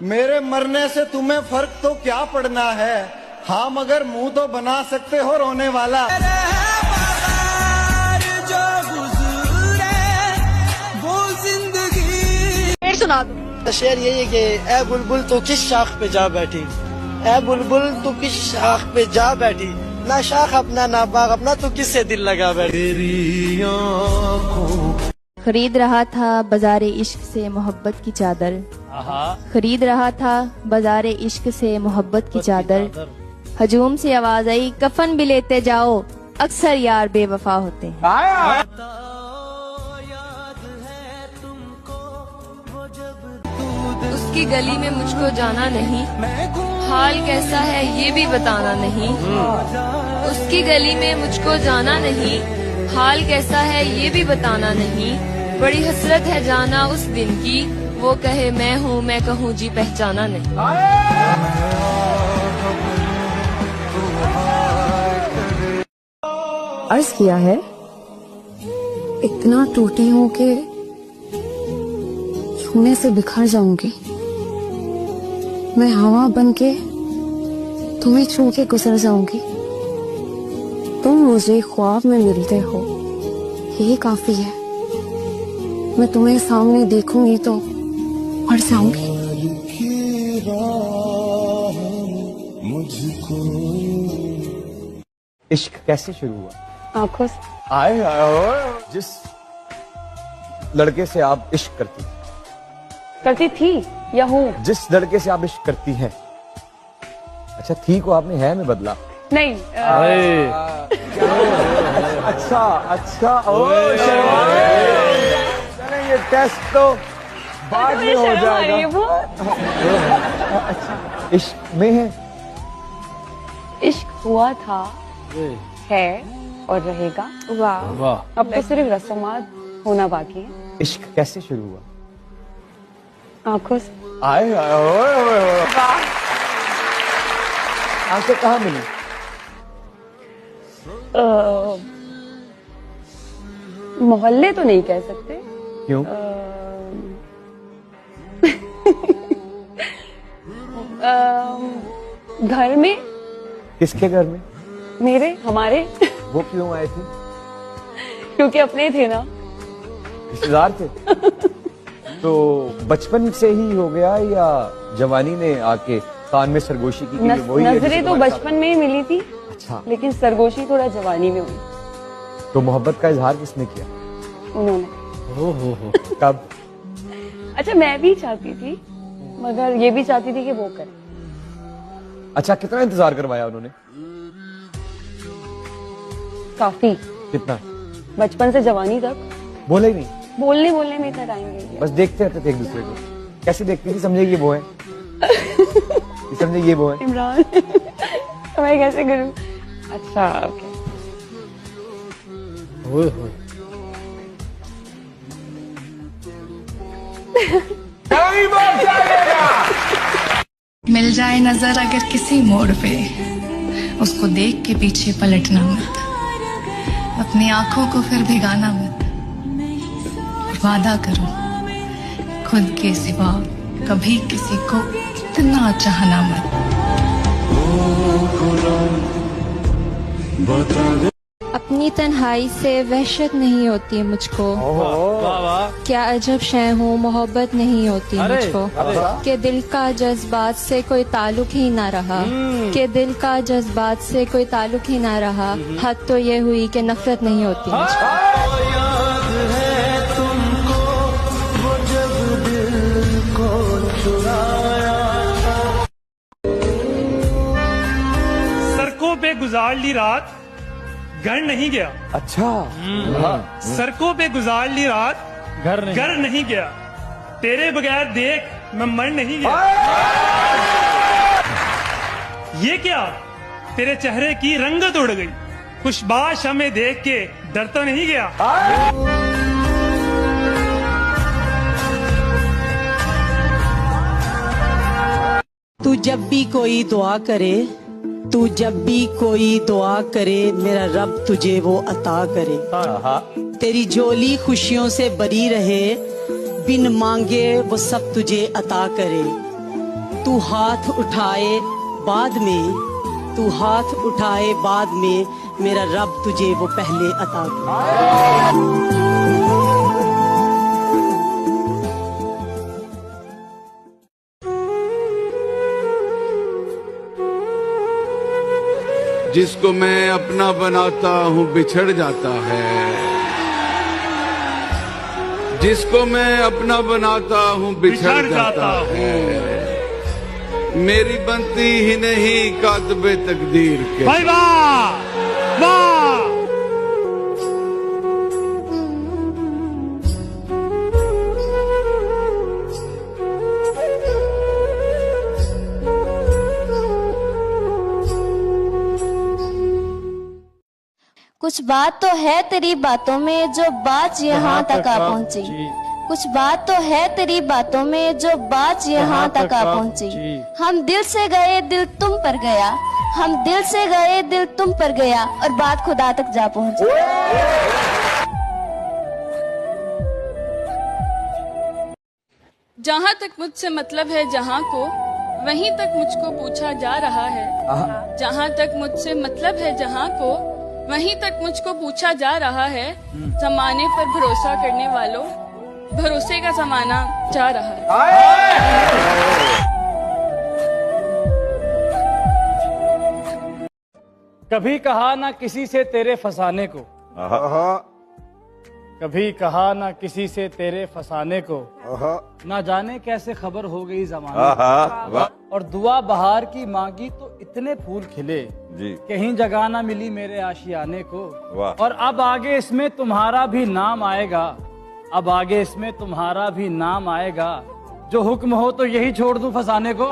मेरे मरने से तुम्हें फर्क तो क्या पड़ना है, हाँ मगर मुंह तो बना सकते हो रोने वाला। शेर सुना दो। शेर यही है कि ए बुलबुल तू किस शाख पे जा बैठी, ए बुलबुल तू किस शाख पे जा बैठी, ना शाख अपना ना बाग अपना, तू किससे दिल लगा बैठी। खरीद रहा था बाजारे इश्क से मोहब्बत की चादर, खरीद रहा था बाजारे इश्क से मोहब्बत की चादर, हजूम से आवाज आई कफन भी लेते जाओ, अक्सर यार बेवफा होते हैं। उसकी गली में मुझको जाना नहीं, हाल कैसा है ये भी बताना नहीं। उसकी गली में मुझको जाना नहीं, हाल कैसा है ये भी बताना नहीं। बड़ी हसरत है जाना उस दिन की, वो कहे मैं हूँ मैं कहूँ जी पहचाना नहीं। अर्ज किया है इतना टूटी हूँ कि छूने से बिखर जाऊंगी, मैं हवा बन के तुम्हें छू के गुजर जाऊंगी। तुम मुझे ख्वाब में मिलते हो यही काफी है, मैं तुम्हें सामने देखूंगी तो मर जाऊंगी। इश्क कैसे शुरू हुआ? आंखों से। जिस लड़के से आप इश्क करती थी या हूँ? जिस लड़के से आप इश्क करती हैं। अच्छा थी को आपने है में बदला? नहीं अच्छा अच्छा चलेंगे, टेस्ट तो बाद में हो जाएगा। अच्छा इश्क में है? इश्क हुआ था, है और रहेगा। वाह। अब तो सिर्फ रस्मात होना बाकी है। इश्क कैसे शुरू हुआ? आंखों से। आंखें कहाँ मिली? मोहल्ले तो नहीं कह सकते। क्यों? घर में। किसके घर में? मेरे, हमारे। वो क्यों आए थे? क्योंकि अपने थे ना। रिश्तेदार थे? तो बचपन से ही हो गया या जवानी ने आके कान में सरगोशी की? नजरें तो बचपन में ही मिली थी। अच्छा। लेकिन सरगोशी थोड़ा जवानी में हुई। तो मोहब्बत का इजहार किसने किया? उन्होंने। कब? अच्छा मैं भी चाहती थी, मगर ये भी चाहती थी कि वो करे। अच्छा कितना इंतजार करवाया उन्होंने? काफी। कितना? बचपन से जवानी तक। बोले ही नहीं? बोलने में इतना टाइम ले लिया। बस देखते रहते थे एक दूसरे को। कैसे देखती थी? समझेगी वो है? समझे ये वो है? इमरान। मैं कैसे करूं? अच्छा ओके। मिल जाए नजर अगर किसी मोड़ पे, उसको देख के पीछे पलटना मत, अपनी आंखों को फिर भिगाना मत। वादा करो खुद के सिवा कभी किसी को इतना चाहना मत। अपनी तन्हाई से वहशत नहीं होती मुझको, क्या अजब शय हूँ मोहब्बत नहीं होती मुझको। के दिल का जज्बात से कोई ताल्लुक ही ना रहा, के दिल का जज्बात से कोई ताल्लुक ही ना रहा। हद तो ये हुई कि नफरत नहीं होती मुझको। सड़कों पे गुजार ली रात, घर नहीं गया। अच्छा। सड़कों पे गुजार ली रात, घर नहीं गया। तेरे बगैर देख मैं मर नहीं गया। ये क्या तेरे चेहरे की रंगत उड़ गई, खुशबाश हमें देख के डर तो नहीं गया। तू जब भी कोई दुआ करे, तू जब भी कोई दुआ करे, मेरा रब तुझे वो अता करे। तेरी झोली खुशियों से भरी रहे, बिन मांगे वो सब तुझे अता करे। तू हाथ उठाए बाद में, तू हाथ उठाए बाद में, मेरा रब तुझे वो पहले अता करे। जिसको मैं अपना बनाता हूँ बिछड़ जाता है, जिसको मैं अपना बनाता हूँ बिछड़ जाता है। मेरी बनती ही नहीं कातबे तकदीर के। भाई वाह वाह। कुछ बात तो है तेरी बातों में जो बात यहाँ तक आ पहुँची, कुछ बात तो है तेरी बातों में जो बात यहाँ तक आ पहुँची। हम दिल से गए दिल तुम पर गया, हम दिल से गए दिल तुम पर गया, और बात खुदा तक जा पहुँची। जहाँ तक मुझसे मतलब है जहाँ को, वहीं तक मुझको पूछा जा रहा है। जहाँ तक मुझसे मतलब है जहाँ को, वहीं तक मुझको पूछा जा रहा है। जमाने पर भरोसा करने वालों, भरोसे का जमाना जा रहा है। कभी कहा ना किसी से तेरे फसाने को, कभी कहा ना किसी से तेरे फसाने को, ना जाने कैसे खबर हो गई जमाने। और दुआ बहार की मांगी तो इतने फूल खिले, कहीं जगह ना मिली मेरे आशियाने को। और अब आगे इसमें तुम्हारा भी नाम आएगा, अब आगे इसमें तुम्हारा भी नाम आएगा। जो हुक्म हो तो यही छोड़ दूं फसाने को।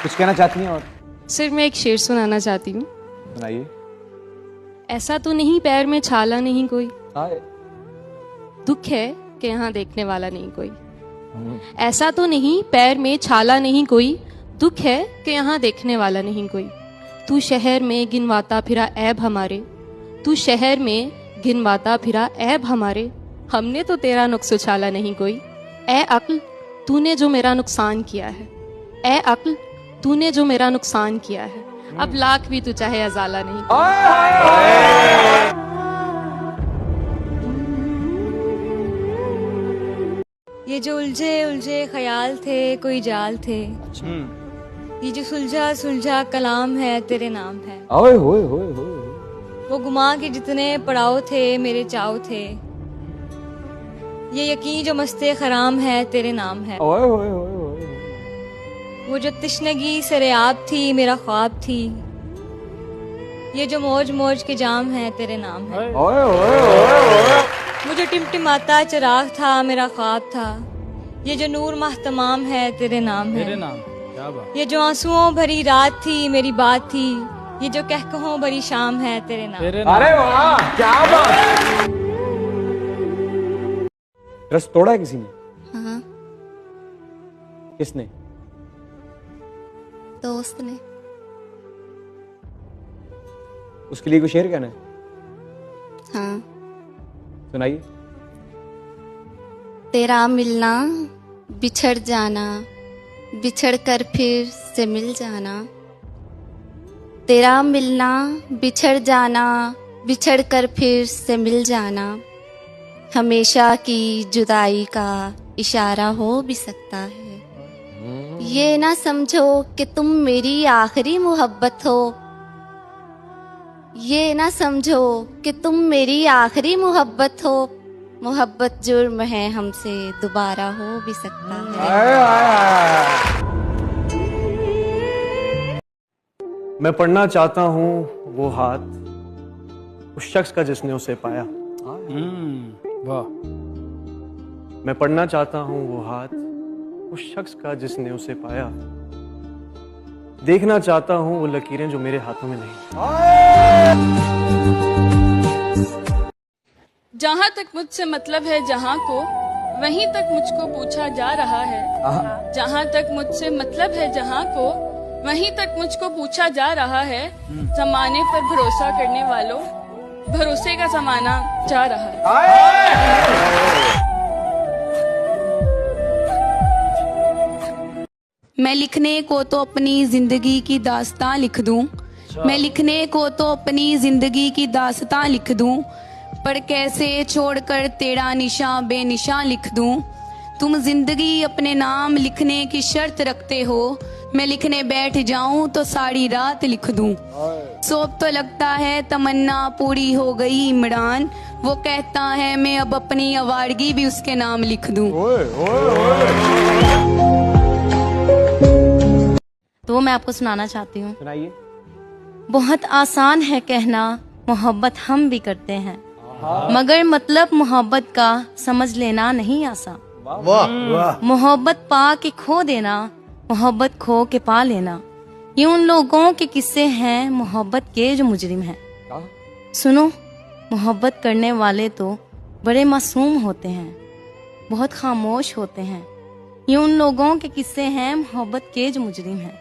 कुछ कहना चाहती हैं? और सिर्फ मैं एक शेर सुनाना चाहती हूँ। सुनाइए। ऐसा तो नहीं पैर में छाला नहीं कोई, हाय। दुख है कि यहाँ देखने वाला नहीं कोई। ऐसा तो नहीं पैर में छाला नहीं कोई, दुख है कि यहाँ देखने वाला नहीं कोई। तू शहर में गिनवाता फिरा ऐब हमारे, तू शहर में गिनवाता फिरा ऐब हमारे, हमने तो तेरा नुक्स उछाला नहीं कोई। ए अक्ल तूने जो मेरा नुकसान किया है, ए अक्ल तूने जो मेरा नुकसान किया है, अब लाख भी तू चाहे अजाला नहीं कोई। ये जो उलझे उलझे ख्याल थे कोई जाल थे, ये जो सुलझा सुलझा कलाम है तेरे नाम है। ओए होए होए होए। वो गुमा के जितने पड़ाव थे मेरे चाव थे, ये यकीन जो मस्ते खराम है तेरे नाम है। ओए होए होए होए। वो जो तिश्नगी सरेआब थी मेरा ख्वाब थी, ये जो मौज मौज के जाम है तेरे नाम है। ओए ओए ओए। वो जो टिमटिमाता चिराग था मेरा ख्वाब था, ये जो नूर माहतमाम है तेरे नाम है। तेरे नाम क्या बात। ये जो आंसुओं भरी रात थी मेरी बात थी, ये जो कहकहों भरी शाम है तेरे नाम। अरे वाह क्या बात। रस तोड़ा है किसी ने? हाँ। किसने? दोस्त ने। उसके लिए कोई शेर कहना है? हाँ। सुनाइए। तेरा मिलना बिछड़ जाना, बिछड़ कर फिर से मिल जाना, तेरा मिलना बिछड़ जाना, बिछड़ कर फिर से मिल जाना, हमेशा की जुदाई का इशारा हो भी सकता है। ये ना समझो कि तुम मेरी आखिरी मोहब्बत हो, ये ना समझो कि तुम मेरी आखिरी मोहब्बत हो, मोहब्बत जुर्म है हमसे दोबारा हो भी सकता है। मैं पढ़ना चाहता हूँ वो हाथ उस शख्स का जिसने उसे पाया। वाह। मैं पढ़ना चाहता हूँ वो हाथ उस शख्स का जिसने उसे पाया, देखना चाहता हूँ वो लकीरें जो मेरे हाथों में नहीं। जहाँ तक मुझसे मतलब है जहाँ को, वहीं तक मुझको पूछा जा रहा है। जहाँ तक मुझसे मतलब है जहाँ को, वहीं तक मुझको पूछा जा रहा है। जमाने पर भरोसा करने वालों, भरोसे का जमाना जा रहा है। मैं लिखने को तो अपनी जिंदगी की दास्तां लिख दूं, मैं लिखने को तो अपनी जिंदगी की दास्तां लिख दूं, पर कैसे छोड़कर तेरा निशान बेनिशान लिख दूं। तुम जिंदगी अपने नाम लिखने की शर्त रखते हो, मैं लिखने बैठ जाऊं तो सारी रात लिख दूं। सोप तो लगता है तमन्ना पूरी हो गई इमरान, वो कहता है मैं अब अपनी आवारगी भी उसके नाम लिख दूं। तो मैं आपको सुनाना चाहती हूँ। सुनाइए। बहुत आसान है कहना मोहब्बत हम भी करते हैं, मगर मतलब मोहब्बत का समझ लेना नहीं आसान। मोहब्बत पा के खो देना, मोहब्बत खो के पा लेना, ये उन लोगों के किस्से हैं मोहब्बत के जो मुजरिम हैं। सुनो, मोहब्बत करने वाले तो बड़े मासूम होते हैं, बहुत खामोश होते हैं, ये उन लोगों के किस्से हैं मोहब्बत के जो मुजरिम हैं,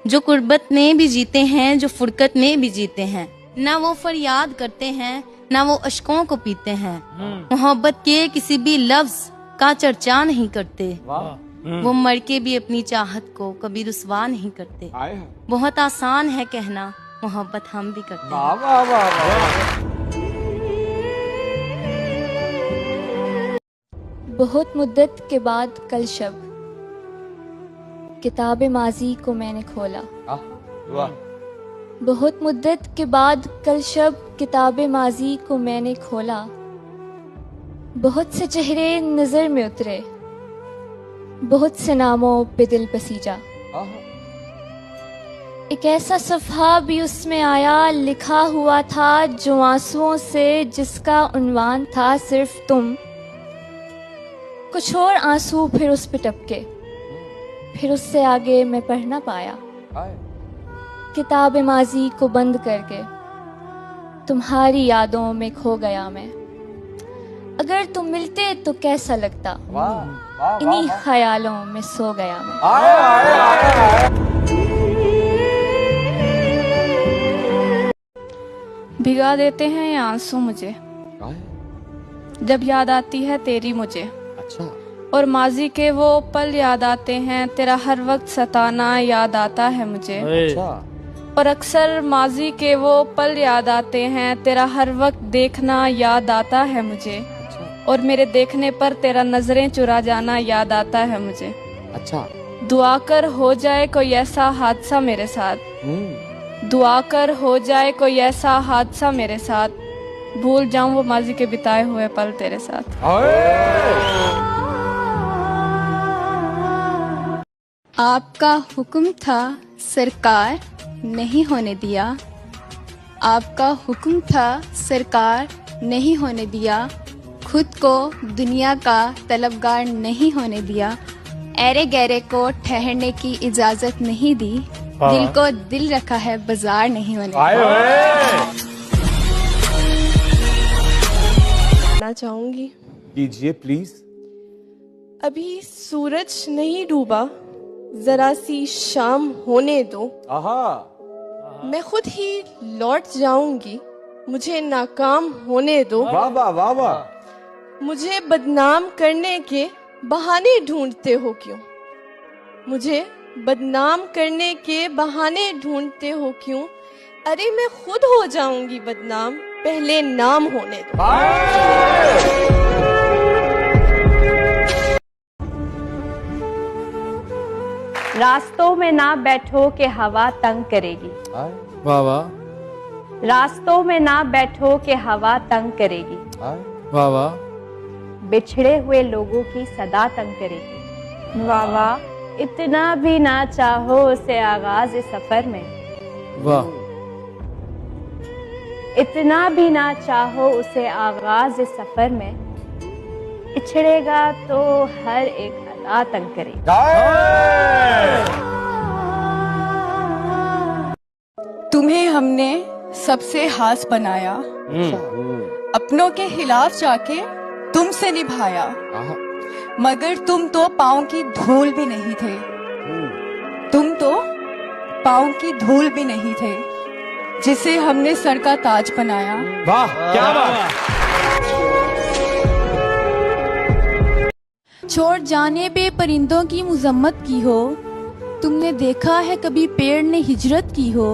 जो कुर्बत में भी जीते हैं, जो फुरकत में भी जीते हैं। ना वो फरियाद करते हैं, ना वो अश्कों को पीते हैं, मोहब्बत के किसी भी लफ्ज का चर्चा नहीं करते, वो मर के भी अपनी चाहत को कभी रुसवा नहीं करते। बहुत आसान है कहना मोहब्बत हम भी करते हैं। बहुत मुद्दत के बाद कल शब किताब माजी को मैंने खोला। बहुत मुद्दत के बाद कल शब किताब माजी को मैंने खोला। बहुत से चेहरे नजर में उतरे, बहुत से नामों पे दिल बसीजा। एक ऐसा सफ़हा भी उसमें आया, लिखा हुआ था जो आंसुओं से, जिसका उन्वान था सिर्फ तुम। कुछ और आंसू फिर उस पे टपके, फिर उससे आगे मैं पढ़ ना पाया। किताब माजी को बंद करके तुम्हारी यादों में खो गया मैं। अगर तुम मिलते तो कैसा लगता, इन्हीं ख्यालों में सो गया मैं। भिगा देते हैं ये आंसू मुझे, जब याद आती है तेरी मुझे। अच्छा। और माजी के वो पल याद आते हैं, तेरा हर वक्त सताना याद आता है मुझे। अच्छा। पर अक्सर माजी के वो पल याद आते हैं, तेरा हर वक्त देखना याद आता है मुझे। और मेरे देखने पर तेरा नजरें चुरा जाना याद आता है मुझे। अच्छा। दुआ कर हो जाए कोई ऐसा हादसा मेरे साथ, दुआ कर हो जाए कोई ऐसा हादसा मेरे साथ, भूल जाऊं वो माजी के बिताए हुए पल तेरे साथ। आपका हुक्म था सरकार नहीं होने दिया, आपका हुक्म था सरकार नहीं होने दिया, खुद को दुनिया का तलबगार नहीं होने दिया, ऐरे गहरे को ठहरने की इजाजत नहीं दी, दिल को दिल रखा है बाजार नहीं होने दिया। चाहूंगी। कीजिए प्लीज। अभी सूरज नहीं डूबा, जरा सी शाम होने दो। मैं खुद ही लौट जाऊंगी, मुझे नाकाम होने दो। वाह वाह वाह वाह। मुझे बदनाम करने के बहाने ढूंढते हो क्यों, मुझे बदनाम करने के बहाने ढूंढते हो क्यों, अरे मैं खुद हो जाऊंगी बदनाम, पहले नाम होने दो। रास्तों में ना बैठो के हवा तंग करेगी। वाह वाह। रास्तों में ना बैठो के हवा तंग करेगी। वाह वाह। बिछड़े हुए लोगों की सदा तंग करेगी। वाह वाह। इतना भी ना चाहो उसे आगाज सफर में। वाह। इतना भी ना चाहो उसे आगाज सफर में, पिछड़ेगा तो हर एक अदा तंग करेगा। तुम्हें हमने सबसे हास बनाया, अपनों के खिलाफ जाके तुमसे निभाया, मगर तुम तो पाँव की धूल भी नहीं थे, तुम तो पाँव की धूल भी नहीं थे, जिसे हमने सर का ताज बनाया। वाह क्या बात। छोड़ जाने पे परिंदों की मुजम्मत की हो, तुमने देखा है कभी पेड़ ने हिजरत की हो?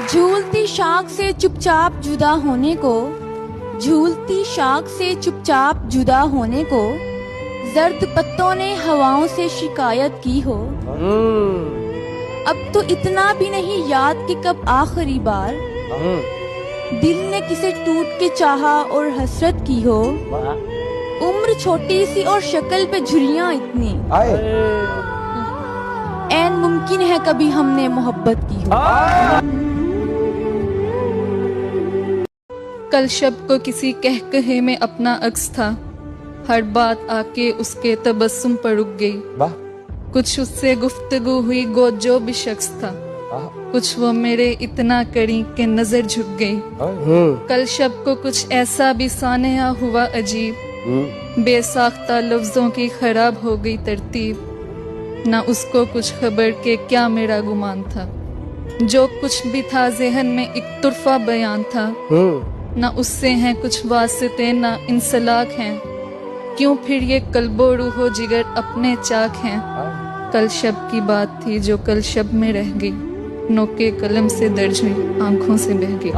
झूलती शाख से चुपचाप जुदा होने को, झूलती शाख से चुपचाप जुदा होने को जर्द पत्तों ने हवाओं से शिकायत की हो। अब तो इतना भी नहीं याद कि कब आखिरी बार दिल ने किसे टूट के चाहा और हसरत की हो। उम्र छोटी सी और शक्ल पे झुर्रियां इतनी, ऐन मुमकिन है कभी हमने मोहब्बत की हो। कल शब को किसी कहकहे में अपना अक्स था, हर बात आके उसके तबस्सुम पर रुक गई। कुछ उससे गुफ्तगू हुई गो जो भी शख्स था, कुछ वो मेरे इतना करी के नजर झुक गई। कल शब को कुछ ऐसा भी सानेहा हुआ अजीब, बेसाख्ता लफ्जों की खराब हो गई तरतीब। ना उसको कुछ खबर के क्या मेरा गुमान था, जो कुछ भी था ज़हन में एक तुरफा बयान था। ना उससे हैं कुछ वास्ते ना इंसलाक हैं, क्यों फिर ये कल्बो रूहो जिगर अपने चाक हैं। कल शब की बात थी जो कल शब में रह गई, नोके कलम से दर्ज हुई आंखों से बह गई।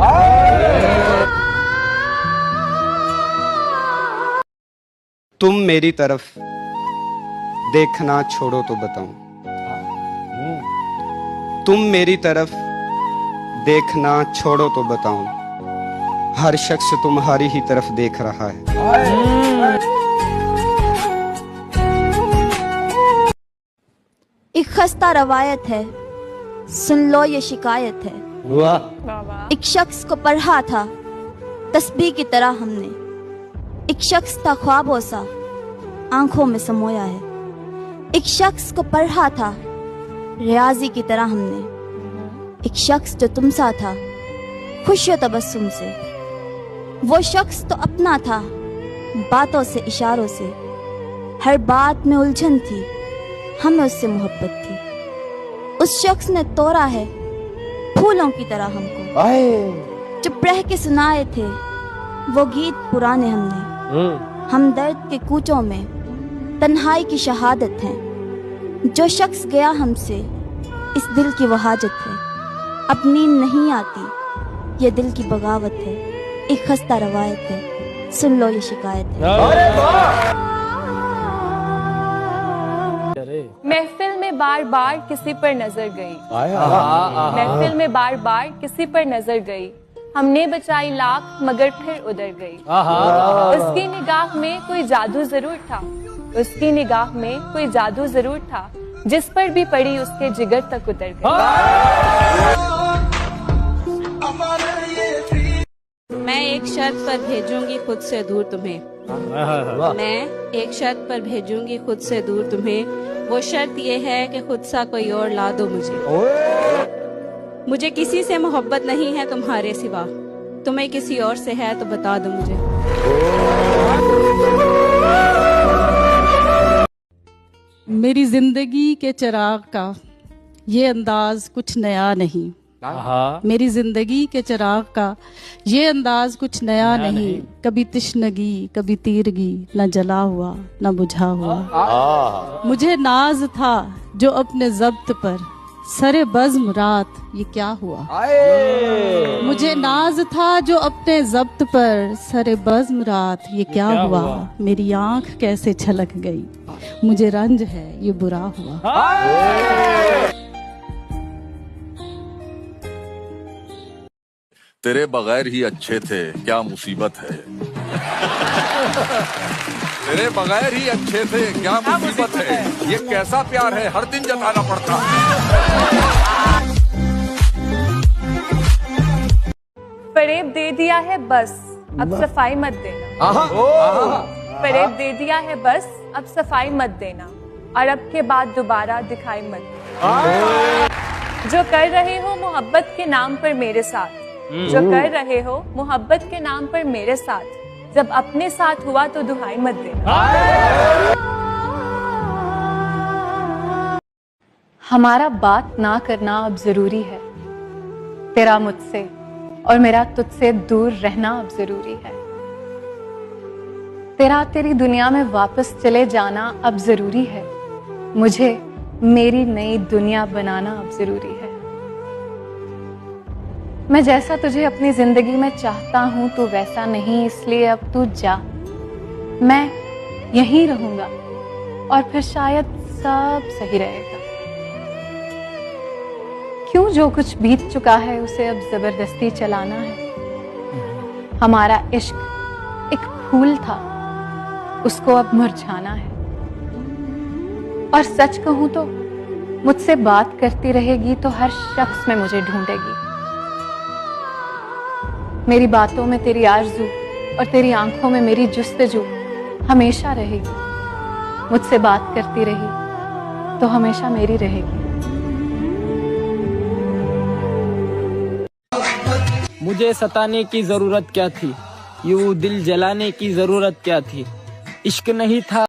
तुम मेरी तरफ देखना छोड़ो तो बताऊं, तुम मेरी तरफ देखना छोड़ो तो बताऊं, हर शख्स तुम्हारी ही तरफ देख रहा है। एक खस्ता रवायत है, सुन लो ये शिकायत है। एक शख्स को पढ़ा था तस्बीह की तरह हमने, एक शख्स था ख्वाबों सा आंखों में समोया है। एक शख्स को पढ़ा था रियाजी की तरह हमने, एक शख्स जो तुम सा था खुश तबस्सुम से। वो शख्स तो अपना था बातों से इशारों से, हर बात में उलझन थी हमें उससे मोहब्बत थी। उस शख्स ने तोड़ा है फूलों की तरह हमको, चुप रह के सुनाए थे वो गीत पुराने हमने। हम दर्द के कूचों में तन्हाई की शहादत है, जो शख्स गया हमसे इस दिल की वो हाजत है। अब नींद नहीं आती ये दिल की बगावत है, एक खस्ता रवायत है, सुन लो ये शिकायत है। महफिल में बार बार किसी पर नजर गई, महफिल में बार बार किसी पर नजर गई, हमने बचाई लाख मगर फिर उधर गई। उसकी निगाह में कोई जादू जरूर था, उसकी निगाह में कोई जादू जरूर था, जिस पर भी पड़ी उसके जिगर तक उतर गई। मैं एक शर्त पर भेजूंगी खुद से दूर तुम्हें, मैं एक शर्त पर भेजूंगी खुद से दूर तुम्हें, वो शर्त ये है कि खुद सा कोई और ला दो मुझे किसी से मोहब्बत नहीं है तुम्हारे सिवा, तुम्हें किसी और से है तो बता दो मुझे। मेरी जिंदगी के चिराग का ये अंदाज कुछ नया नहीं, मेरी जिंदगी के चिराग का ये अंदाज कुछ नया नहीं। कभी तिश्नगी कभी तीरगी, न जला हुआ न बुझा हुआ। मुझे नाज था जो अपने ज़ब्त पर, सरे बज़्म रात ये क्या हुआ। मुझे नाज था जो अपने ज़ब्त पर, सरे बज़्म रात ये क्या हुआ। मेरी आंख कैसे छलक गई, मुझे रंज है ये बुरा हुआ। तेरे बगैर ही अच्छे थे क्या मुसीबत है, तेरे बगैर ही अच्छे थे क्या मुसीबत है, ये कैसा प्यार है हर दिन जताना पड़ता है। फरेब दे दिया है बस अब सफाई मत देना, फरेब दे दिया है बस अब सफाई मत देना, और अब के बाद दोबारा दिखाई मत देना। जो कर रहे हो मोहब्बत के नाम पर मेरे साथ, जो कर रहे हो मोहब्बत के नाम पर मेरे साथ, जब अपने साथ हुआ तो दुहाई मत देना। हमारा बात ना करना अब जरूरी है, तेरा मुझसे और मेरा तुझसे दूर रहना अब जरूरी है, तेरा तेरी दुनिया में वापस चले जाना अब जरूरी है, मुझे मेरी नई दुनिया बनाना अब जरूरी है। मैं जैसा तुझे अपनी जिंदगी में चाहता हूं तू वैसा नहीं, इसलिए अब तू जा। मैं यहीं रहूंगा और फिर शायद सब सही रहेगा। क्यों जो कुछ बीत चुका है उसे अब जबरदस्ती चलाना है। हमारा इश्क एक फूल था, उसको अब मुरझाना है। और सच कहूं तो मुझसे बात करती रहेगी तो हर शख्स में मुझे ढूंढेगी। मेरी बातों में तेरी आरज़ू और तेरी आंखों में मेरी जुस्तजू हमेशा रहेगी। मुझसे बात करती रही तो हमेशा मेरी रहेगी। मुझे सताने की जरूरत क्या थी, यूं दिल जलाने की जरूरत क्या थी। इश्क नहीं था